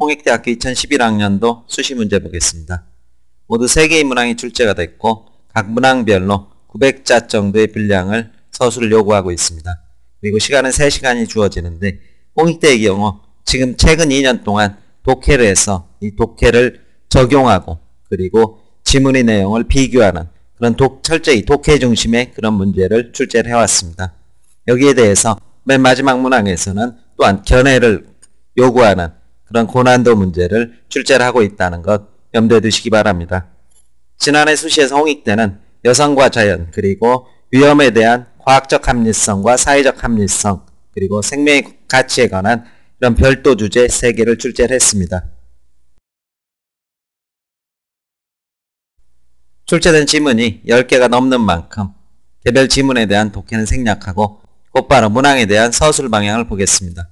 홍익대학교 2011학년도 수시 문제 보겠습니다. 모두 3개의 문항이 출제가 됐고 각 문항별로 900자 정도의 분량을 서술을 요구하고 있습니다. 그리고 시간은 3시간이 주어지는데 홍익대의 경우 지금 최근 2년 동안 독해를 해서 이 독해를 적용하고 그리고 지문의 내용을 비교하는 그런 철저히 독해 중심의 그런 문제를 출제를 해왔습니다. 여기에 대해서 맨 마지막 문항에서는 또한 견해를 요구하는 그런 고난도 문제를 출제를 하고 있다는 것 염두에 두시기 바랍니다. 지난해 수시에서 홍익대는 여성과 자연 그리고 위험에 대한 과학적 합리성과 사회적 합리성 그리고 생명의 가치에 관한 이런 별도 주제 3개를 출제를 했습니다. 출제된 지문이 10개가 넘는 만큼 개별 지문에 대한 독해는 생략하고 곧바로 문항에 대한 서술 방향을 보겠습니다.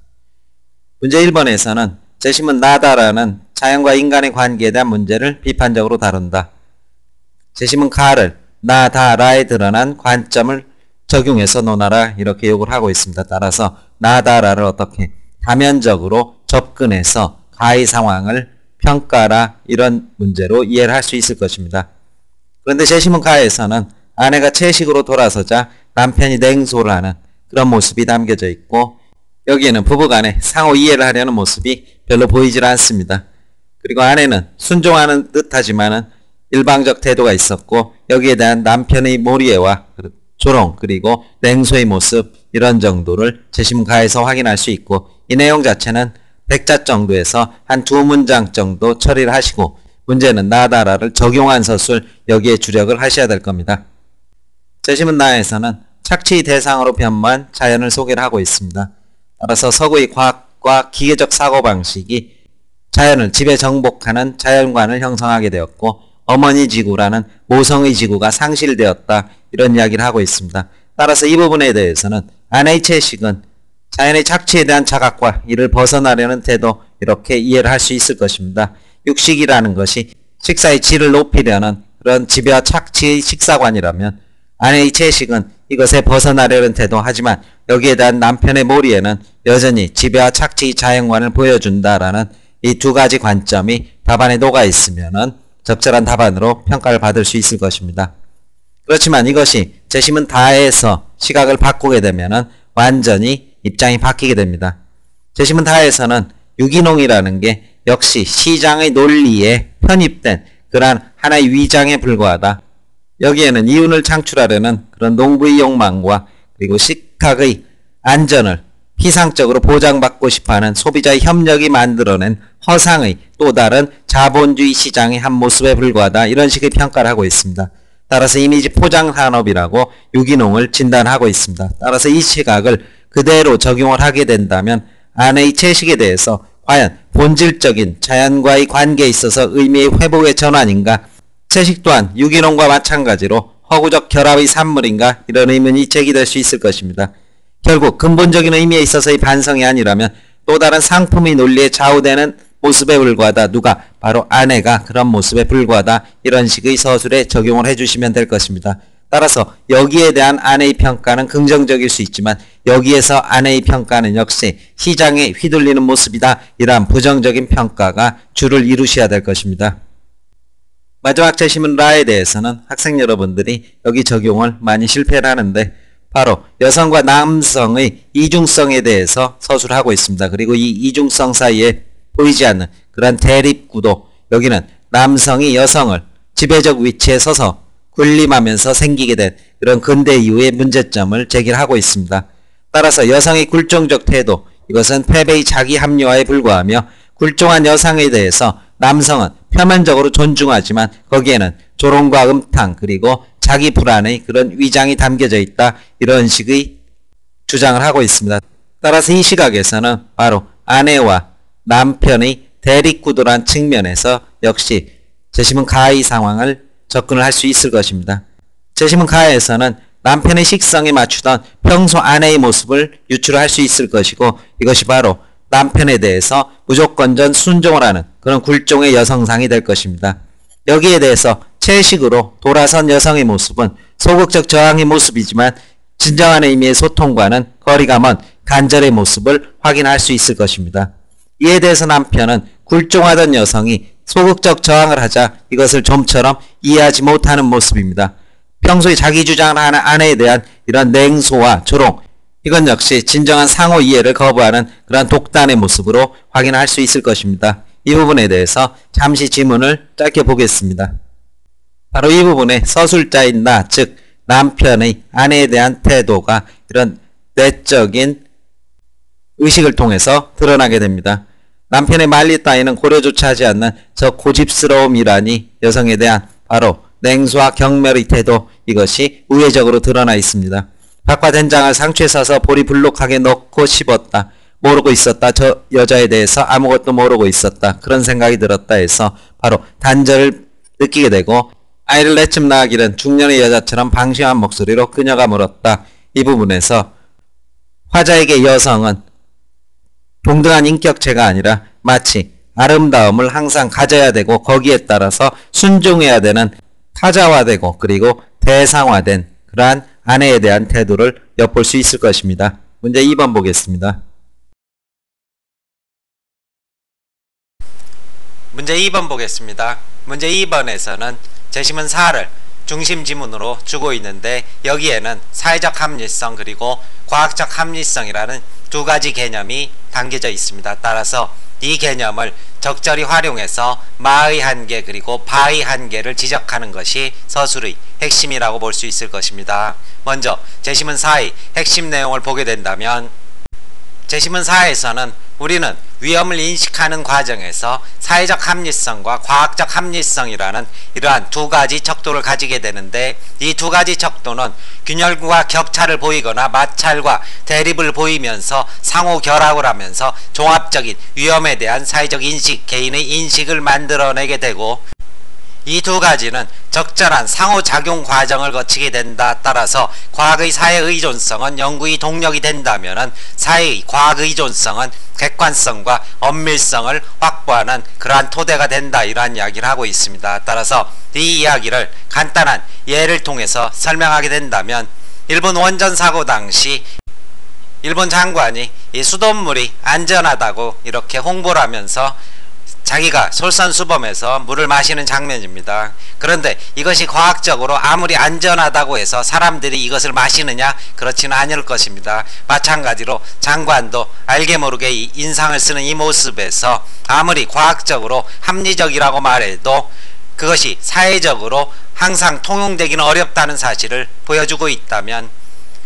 문제 1번에서는 제시문 나다라는 자연과 인간의 관계에 대한 문제를 비판적으로 다룬다. 제시문 가를 나다라에 드러난 관점을 적용해서 논하라 이렇게 요구를 하고 있습니다. 따라서 나다라를 어떻게 다면적으로 접근해서 가의 상황을 평가라 이런 문제로 이해를 할 수 있을 것입니다. 그런데 제시문 가에서는 아내가 채식으로 돌아서자 남편이 냉소를 하는 그런 모습이 담겨져 있고 여기에는 부부간에 상호 이해를 하려는 모습이 별로 보이질 않습니다. 그리고 아내는 순종하는 듯하지만은 일방적 태도가 있었고 여기에 대한 남편의 몰이해와 조롱 그리고 냉소의 모습 이런 정도를 제시문 가에서 확인할 수 있고 이 내용 자체는 100자 정도에서 한 2문장 정도 처리를 하시고 문제는 나다라를 적용한 서술 여기에 주력을 하셔야 될 겁니다. 제시문 나에서는 착취의 대상으로 변모한 자연을 소개를 하고 있습니다. 따라서 서구의 과학과 기계적 사고방식이 자연을 지배 정복하는 자연관을 형성하게 되었고 어머니 지구라는 모성의 지구가 상실되었다 이런 이야기를 하고 있습니다. 따라서 이 부분에 대해서는 아내의 채식은 자연의 착취에 대한 자각과 이를 벗어나려는 태도 이렇게 이해를 할 수 있을 것입니다. 육식이라는 것이 식사의 질을 높이려는 그런 지배와 착취의 식사관이라면 아내의 채식은 이것에 벗어나려는 태도 하지만 여기에 대한 남편의 몰이에는 여전히 지배와 착취의 자연관을 보여준다라는 이 두 가지 관점이 답안에 녹아 있으면은 적절한 답안으로 평가를 받을 수 있을 것입니다. 그렇지만 이것이 제시문 다에서 시각을 바꾸게 되면은 완전히 입장이 바뀌게 됩니다. 제시문 다에서는 유기농이라는 게 역시 시장의 논리에 편입된 그러한 하나의 위장에 불과하다. 여기에는 이윤을 창출하려는 그런 농부의 욕망과 그리고 식탁의 안전을 피상적으로 보장받고 싶어하는 소비자의 협력이 만들어낸 허상의 또 다른 자본주의 시장의 한 모습에 불과하다 이런 식의 평가를 하고 있습니다. 따라서 이미지 포장산업이라고 유기농을 진단하고 있습니다. 따라서 이 시각을 그대로 적용을 하게 된다면 아내의 채식에 대해서 과연 본질적인 자연과의 관계에 있어서 의미의 회복의 전환인가 채식 또한 유기농과 마찬가지로 허구적 결합의 산물인가 이런 의문이 제기될 수 있을 것입니다. 결국 근본적인 의미에 있어서의 반성이 아니라면 또 다른 상품의 논리에 좌우되는 모습에 불과하다. 누가? 바로 아내가 그런 모습에 불과하다. 이런 식의 서술에 적용을 해주시면 될 것입니다. 따라서 여기에 대한 아내의 평가는 긍정적일 수 있지만 여기에서 아내의 평가는 역시 시장에 휘둘리는 모습이다. 이러한 부정적인 평가가 주를 이루셔야 될 것입니다. 마지막 제시문 라에 대해서는 학생 여러분들이 여기 적용을 많이 실패를 하는데 바로 여성과 남성의 이중성에 대해서 서술을 하고 있습니다. 그리고 이 이중성 사이에 보이지 않는 그런 대립구도 여기는 남성이 여성을 지배적 위치에 서서 군림하면서 생기게 된 그런 근대 이후의 문제점을 제기하고 있습니다. 따라서 여성의 굴종적 태도 이것은 패배의 자기 합리화에 불과하며 굴종한 여성에 대해서 남성은 표면적으로 존중하지만 거기에는 조롱과 음탕 그리고 자기 불안의 그런 위장이 담겨져 있다 이런 식의 주장을 하고 있습니다. 따라서 이 시각에서는 바로 아내와 남편의 대립구도란 측면에서 역시 제시문 가의 상황을 접근을 할 수 있을 것입니다. 제시문 가에서는 남편의 식성에 맞추던 평소 아내의 모습을 유출할 수 있을 것이고 이것이 바로 남편에 대해서 무조건전 순종을 하는 그런 굴종의 여성상이 될 것입니다. 여기에 대해서 채식으로 돌아선 여성의 모습은 소극적 저항의 모습이지만 진정한 의미의 소통과는 거리가 먼 간절의 모습을 확인할 수 있을 것입니다. 이에 대해서 남편은 굴종하던 여성이 소극적 저항을 하자 이것을 좀처럼 이해하지 못하는 모습입니다. 평소에 자기 주장을 하는 아내에 대한 이런 냉소와 조롱, 이건 역시 진정한 상호 이해를 거부하는 그러한 독단의 모습으로 확인할 수 있을 것입니다. 이 부분에 대해서 잠시 지문을 짧게 보겠습니다. 바로 이 부분에 서술자인 나, 즉 남편의 아내에 대한 태도가 이런 내적인 의식을 통해서 드러나게 됩니다. 남편의 말리 따위는 고려조차 하지 않는 저 고집스러움이라니 여성에 대한 바로 냉소와 경멸의 태도, 이것이 우회적으로 드러나 있습니다. 밥과 된장을 상추에 싸서 보리 불룩하게 넣고 씹었다. 모르고 있었다. 저 여자에 대해서 아무것도 모르고 있었다. 그런 생각이 들었다 해서 바로 단절을 느끼게 되고, 아이를 내쯤 낳기는 중년의 여자처럼 방심한 목소리로 그녀가 물었다. 이 부분에서 화자에게 여성은 동등한 인격체가 아니라 마치 아름다움을 항상 가져야 되고 거기에 따라서 순종해야 되는 타자화되고 그리고 대상화된 그러한 아내에 대한 태도를 엿볼 수 있을 것입니다. 문제 2번 보겠습니다. 문제 2번 보겠습니다. 문제 2번에서는 재심은 4를 중심 지문으로 주고 있는데 여기에는 사회적 합리성 그리고 과학적 합리성이라는 두 가지 개념이 담겨져 있습니다. 따라서 이 개념을 적절히 활용해서 마의 한계 그리고 바의 한계를 지적하는 것이 서술의 핵심이라고 볼 수 있을 것입니다. 먼저 재심은 4의 핵심 내용을 보게 된다면, 재심은 4에서는 우리는 위험을 인식하는 과정에서 사회적 합리성과 과학적 합리성이라는 이러한 두 가지 척도를 가지게 되는데, 이 두 가지 척도는 균열과 격차를 보이거나 마찰과 대립을 보이면서 상호 결합을 하면서 종합적인 위험에 대한 사회적 인식, 개인의 인식을 만들어내게 되고, 이 두 가지는 적절한 상호작용 과정을 거치게 된다. 따라서 과학의 사회의존성은 연구의 동력이 된다면 사회의 과학의존성은 객관성과 엄밀성을 확보하는 그러한 토대가 된다. 이러한 이야기를 하고 있습니다. 따라서 이 이야기를 간단한 예를 통해서 설명하게 된다면, 일본 원전 사고 당시 일본 장관이 이 수돗물이 안전하다고 이렇게 홍보를 하면서 자기가 솔선수범해서 물을 마시는 장면입니다. 그런데 이것이 과학적으로 아무리 안전하다고 해서 사람들이 이것을 마시느냐? 그렇지는 않을 것입니다. 마찬가지로 장관도 알게 모르게 이 인상을 쓰는 이 모습에서 아무리 과학적으로 합리적이라고 말해도 그것이 사회적으로 항상 통용되기는 어렵다는 사실을 보여주고 있다면,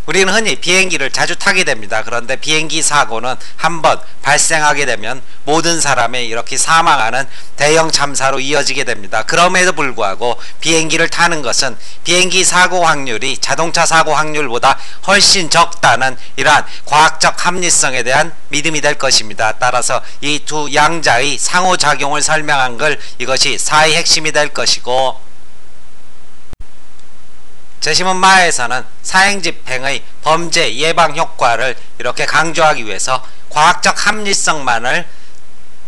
우리는 흔히 비행기를 자주 타게 됩니다. 그런데 비행기 사고는 한번 발생하게 되면 모든 사람이 이렇게 사망하는 대형 참사로 이어지게 됩니다. 그럼에도 불구하고 비행기를 타는 것은 비행기 사고 확률이 자동차 사고 확률보다 훨씬 적다는 이러한 과학적 합리성에 대한 믿음이 될 것입니다. 따라서 이 두 양자의 상호작용을 설명한 걸, 이것이 사의 핵심이 될 것이고, 재심은 마에서는 사행집행의 범죄 예방 효과를 이렇게 강조하기 위해서 과학적 합리성만을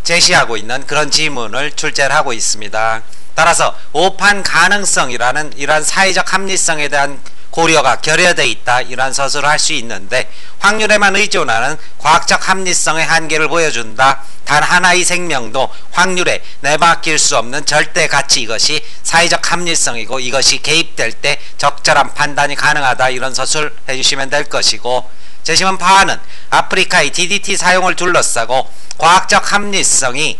제시하고 있는 그런 지문을 출제를 하고 있습니다. 따라서 오판 가능성이라는 이러한 사회적 합리성에 대한 고려가 결여되어 있다. 이러한 서술을 할 수 있는데, 확률에만 의존하는 과학적 합리성의 한계를 보여준다. 단 하나의 생명도 확률에 내맡길 수 없는 절대 가치, 이것이 사회적 합리성이고 이것이 개입될 때 적절한 판단이 가능하다. 이런 서술 해주시면 될 것이고, 재심은 파는 아프리카의 DDT 사용을 둘러싸고 과학적 합리성이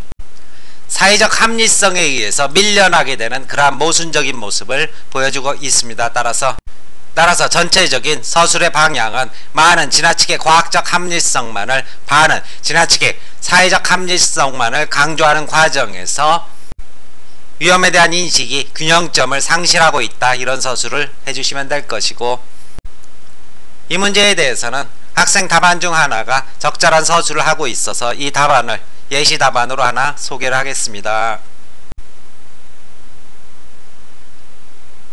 사회적 합리성에 의해서 밀려나게 되는 그러한 모순적인 모습을 보여주고 있습니다. 따라서 전체적인 서술의 방향은 마는 지나치게 과학적 합리성만을, 파는 지나치게 사회적 합리성만을 강조하는 과정에서 위험에 대한 인식이 균형점을 상실하고 있다. 이런 서술을 해주시면 될 것이고, 이 문제에 대해서는 학생 답안 중 하나가 적절한 서술을 하고 있어서 이 답안을 예시 답안으로 하나 소개를 하겠습니다.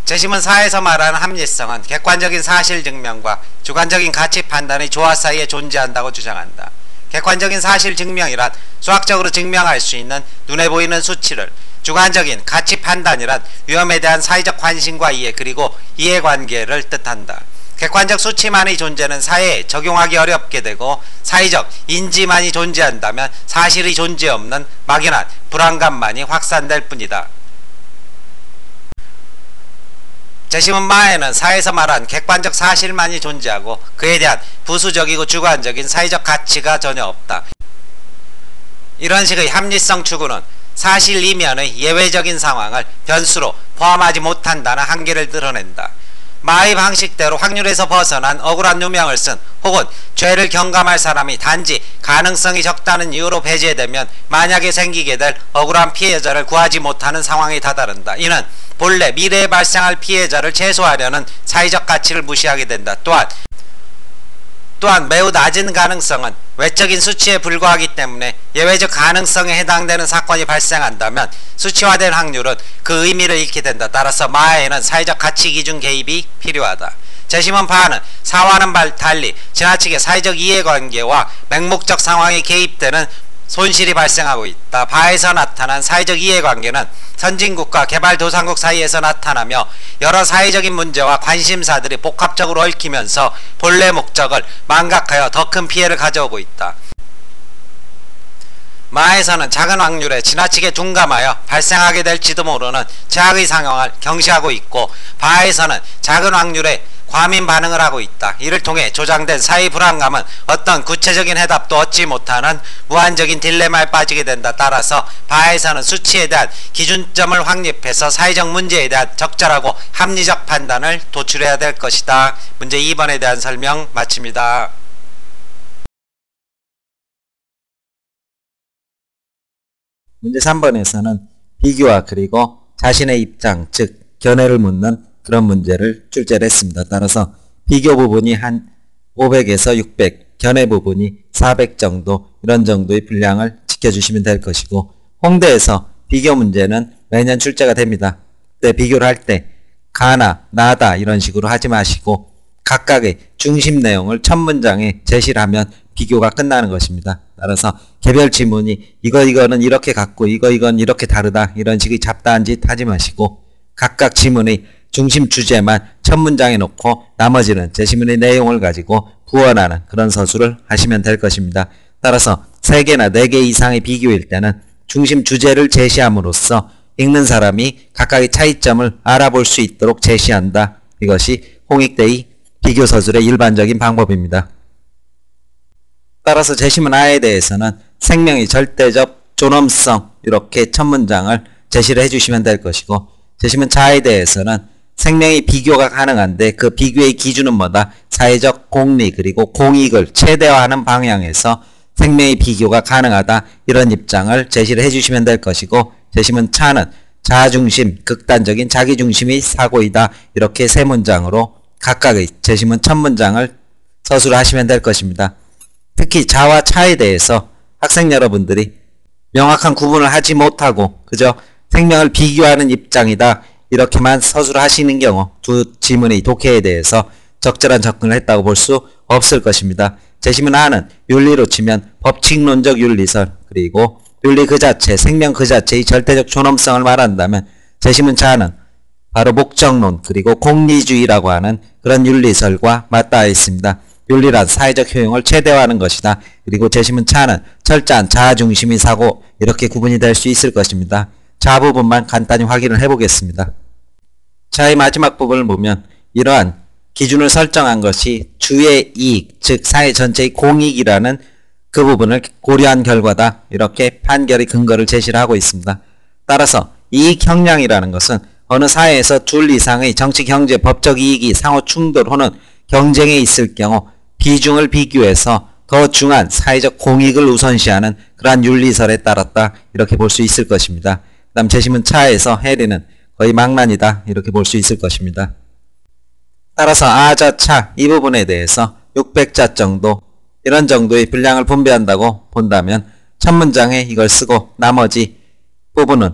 재심은 4에서 말하는 합리성은 객관적인 사실 증명과 주관적인 가치 판단의 조화 사이에 존재한다고 주장한다. 객관적인 사실 증명이란 수학적으로 증명할 수 있는 눈에 보이는 수치를, 주관적인 가치 판단이란 위험에 대한 사회적 관심과 이해 그리고 이해관계를 뜻한다. 객관적 수치만의 존재는 사회에 적용하기 어렵게 되고 사회적 인지만이 존재한다면 사실의 존재 없는 막연한 불안감만이 확산될 뿐이다. 재심은 마에는 사회에서 말한 객관적 사실만이 존재하고 그에 대한 부수적이고 주관적인 사회적 가치가 전혀 없다. 이런 식의 합리성 추구는 사실 이면의 예외적인 상황을 변수로 포함하지 못한다는 한계를 드러낸다. 마의 방식대로 확률에서 벗어난 억울한 누명을 쓴 혹은 죄를 경감할 사람이 단지 가능성이 적다는 이유로 배제되면 만약에 생기게 될 억울한 피해자를 구하지 못하는 상황에 다다른다. 이는 본래 미래에 발생할 피해자를 최소화하려는 사회적 가치를 무시하게 된다. 또한 매우 낮은 가능성은 외적인 수치에 불과하기 때문에 예외적 가능성에 해당되는 사건이 발생한다면 수치화된 확률은 그 의미를 잃게 된다. 따라서 마에는 사회적 가치 기준 개입이 필요하다. 재심은 바는 사와는 달리 지나치게 사회적 이해관계와 맹목적 상황에 개입되는 손실이 발생하고 있다. 바에서 나타난 사회적 이해관계는 선진국과 개발도상국 사이에서 나타나며 여러 사회적인 문제와 관심사들이 복합적으로 얽히면서 본래 목적을 망각하여 더 큰 피해를 가져오고 있다. 마에서는 작은 확률에 지나치게 둔감하여 발생하게 될지도 모르는 제약의 상황을 경시하고 있고 바에서는 작은 확률에 과민 반응을 하고 있다. 이를 통해 조장된 사회 불안감은 어떤 구체적인 해답도 얻지 못하는 무한적인 딜레마에 빠지게 된다. 따라서 바에서는 수치에 대한 기준점을 확립해서 사회적 문제에 대한 적절하고 합리적 판단을 도출해야 될 것이다. 문제 2번에 대한 설명 마칩니다. 문제 3번에서는 비교와 그리고 자신의 입장, 즉 견해를 묻는 그런 문제를 출제를 했습니다. 따라서 비교 부분이 한 500에서 600, 견해 부분이 400 정도, 이런 정도의 분량을 지켜주시면 될 것이고, 홍대에서 비교 문제는 매년 출제가 됩니다. 그때 비교를 할 때 가나, 나다 이런 식으로 하지 마시고 각각의 중심 내용을 첫 문장에 제시를 하면 비교가 끝나는 것입니다. 따라서 개별 지문이 이거는 이렇게 같고 이건 이렇게 다르다, 이런 식의 잡다한 짓 하지 마시고 각각 지문의 중심 주제만 첫 문장에 놓고 나머지는 제시문의 내용을 가지고 부언하는 그런 서술을 하시면 될 것입니다. 따라서 3개나 4개 이상의 비교일 때는 중심 주제를 제시함으로써 읽는 사람이 각각의 차이점을 알아볼 수 있도록 제시한다. 이것이 홍익대의 비교 서술의 일반적인 방법입니다. 따라서 제시문 A에 대해서는 생명의 절대적 존엄성, 이렇게 첫 문장을 제시를 해주시면 될 것이고, 제시문 자에 대해서는 생명의 비교가 가능한데 그 비교의 기준은 뭐다? 사회적 공리 그리고 공익을 최대화하는 방향에서 생명의 비교가 가능하다, 이런 입장을 제시를 해주시면 될 것이고, 제시문 차는 자아중심, 극단적인 자기중심의 사고이다, 이렇게 3문장으로 각각의 제시문 첫 문장을 서술을 하시면 될 것입니다. 특히 자와 차에 대해서 학생 여러분들이 명확한 구분을 하지 못하고 그저 생명을 비교하는 입장이다, 이렇게만 서술을 하시는 경우 두 지문의 독해에 대해서 적절한 접근을 했다고 볼 수 없을 것입니다. 제시문 A는 윤리로 치면 법칙론적 윤리설, 그리고 윤리 그 자체, 생명 그 자체의 절대적 존엄성을 말한다면, 제시문 자는 바로 목적론 그리고 공리주의라고 하는 그런 윤리설과 맞닿아 있습니다. 윤리란 사회적 효용을 최대화하는 것이다. 그리고 제시문 차는 철저한 자아중심의 사고, 이렇게 구분이 될 수 있을 것입니다. 자 부분만 간단히 확인을 해보겠습니다. 자의 마지막 부분을 보면 이러한 기준을 설정한 것이 주의 이익, 즉 사회 전체의 공익이라는 그 부분을 고려한 결과다, 이렇게 판결의 근거를 제시를 하고 있습니다. 따라서 이익 형량이라는 것은 어느 사회에서 둘 이상의 정치, 경제, 법적 이익이 상호 충돌 혹은 경쟁에 있을 경우 비중을 비교해서 더 중한 사회적 공익을 우선시하는 그러한 윤리설에 따랐다, 이렇게 볼 수 있을 것입니다. 그 다음 제시문 차에서 해리는 거의 망란이다, 이렇게 볼 수 있을 것입니다. 따라서 아자, 차 이 부분에 대해서 600자 정도, 이런 정도의 분량을 분배한다고 본다면 첫 문장에 이걸 쓰고 나머지 부분은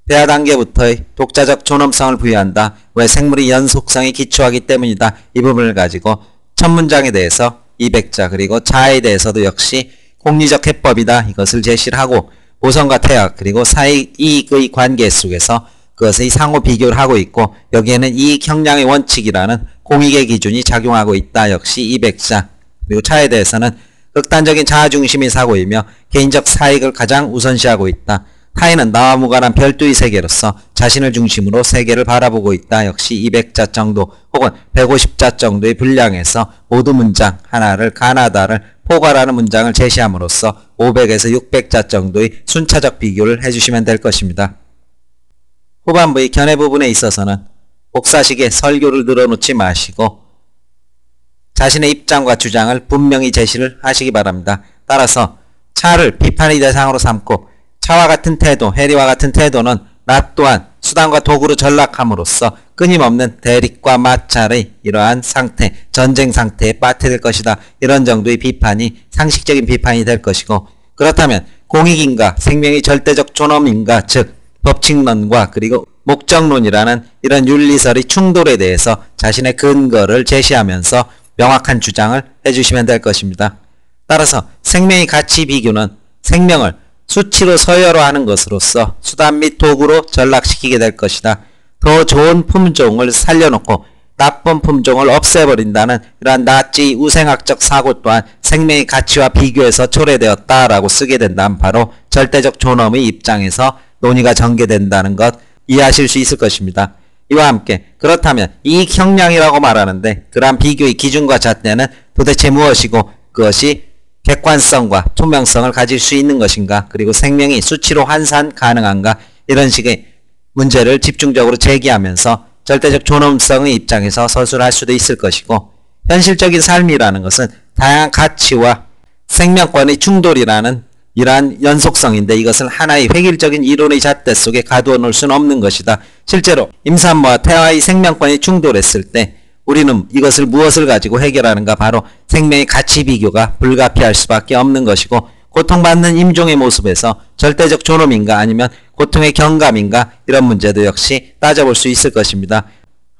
대화 단계부터의 독자적 존엄성을 부여한다. 왜? 생물의 연속성에 기초하기 때문이다. 이 부분을 가지고 첫 문장에 대해서 200자, 그리고 자에 대해서도 역시 공리적 해법이다, 이것을 제시를 하고 보선과 태학 그리고 사회 이익의 관계 속에서 그것의 상호 비교를 하고 있고, 여기에는 이익 형량의 원칙이라는 공익의 기준이 작용하고 있다. 역시 200자. 그리고 차에 대해서는 극단적인 자아중심의 사고이며 개인적 사익을 가장 우선시하고 있다. 타인은 나와 무관한 별도의 세계로서 자신을 중심으로 세계를 바라보고 있다. 역시 200자 정도 혹은 150자 정도의 분량에서 모두 문장 하나를 가나다를 포괄하는 문장을 제시함으로써 500에서 600자 정도의 순차적 비교를 해주시면 될 것입니다. 후반부의 견해 부분에 있어서는 복사식에 설교를 늘어놓지 마시고 자신의 입장과 주장을 분명히 제시를 하시기 바랍니다. 따라서 차를 비판의 대상으로 삼고 차와 같은 태도, 해리와 같은 태도는 나 또한 수단과 도구로 전락함으로써 끊임없는 대립과 마찰의 이러한 상태, 전쟁 상태에 빠뜨릴 것이다. 이런 정도의 비판이 상식적인 비판이 될 것이고, 그렇다면 공익인가, 생명의 절대적 존엄인가, 즉 법칙론과 그리고 목적론이라는 이런 윤리설의 충돌에 대해서 자신의 근거를 제시하면서 명확한 주장을 해주시면 될 것입니다. 따라서 생명의 가치 비교는 생명을 수치로 서열화하는 것으로서 수단 및 도구로 전락시키게 될 것이다. 더 좋은 품종을 살려놓고 나쁜 품종을 없애버린다는 이러한 나치의 우생학적 사고 또한 생명의 가치와 비교해서 초래되었다라고 쓰게 된다면 바로 절대적 존엄의 입장에서 논의가 전개된다는 것 이해하실 수 있을 것입니다. 이와 함께 그렇다면 이익형량이라고 말하는데 그러한 비교의 기준과 잣대는 도대체 무엇이고 그것이 객관성과 투명성을 가질 수 있는 것인가, 그리고 생명이 수치로 환산 가능한가, 이런 식의 문제를 집중적으로 제기하면서 절대적 존엄성의 입장에서 서술할 수도 있을 것이고, 현실적인 삶이라는 것은 다양한 가치와 생명권의 충돌이라는 이러한 연속성인데 이것을 하나의 획일적인 이론의 잣대 속에 가두어 놓을 수는 없는 것이다. 실제로 임산부와 태아의 생명권이 충돌했을 때 우리는 이것을 무엇을 가지고 해결하는가, 바로 생명의 가치 비교가 불가피할 수밖에 없는 것이고, 고통받는 임종의 모습에서 절대적 존엄인가 아니면 고통의 경감인가, 이런 문제도 역시 따져볼 수 있을 것입니다.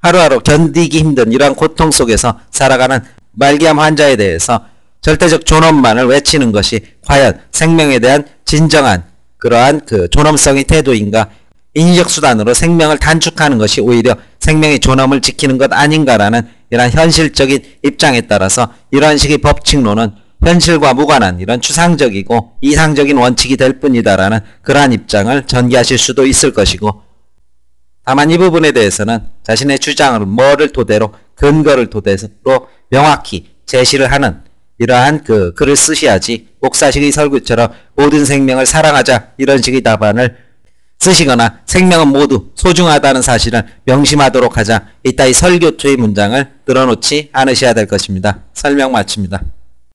하루하루 견디기 힘든 이러한 고통 속에서 살아가는 말기암 환자에 대해서 절대적 존엄만을 외치는 것이 과연 생명에 대한 진정한 그러한 존엄성의 태도인가, 인위적 수단으로 생명을 단축하는 것이 오히려 생명의 존엄을 지키는 것 아닌가라는 이러한 현실적인 입장에 따라서 이러한 식의 법칙론은 현실과 무관한 이런 추상적이고 이상적인 원칙이 될 뿐이다라는 그러한 입장을 전개하실 수도 있을 것이고, 다만 이 부분에 대해서는 자신의 주장을 뭐를 토대로, 근거를 토대로 명확히 제시를 하는 이러한 글을 쓰셔야지 목사식의 설교처럼 모든 생명을 사랑하자 이런 식의 답안을 쓰시거나 생명은 모두 소중하다는 사실을 명심하도록 하자, 이따위 설교투의 문장을 늘어놓지 않으셔야 될 것입니다. 설명 마칩니다.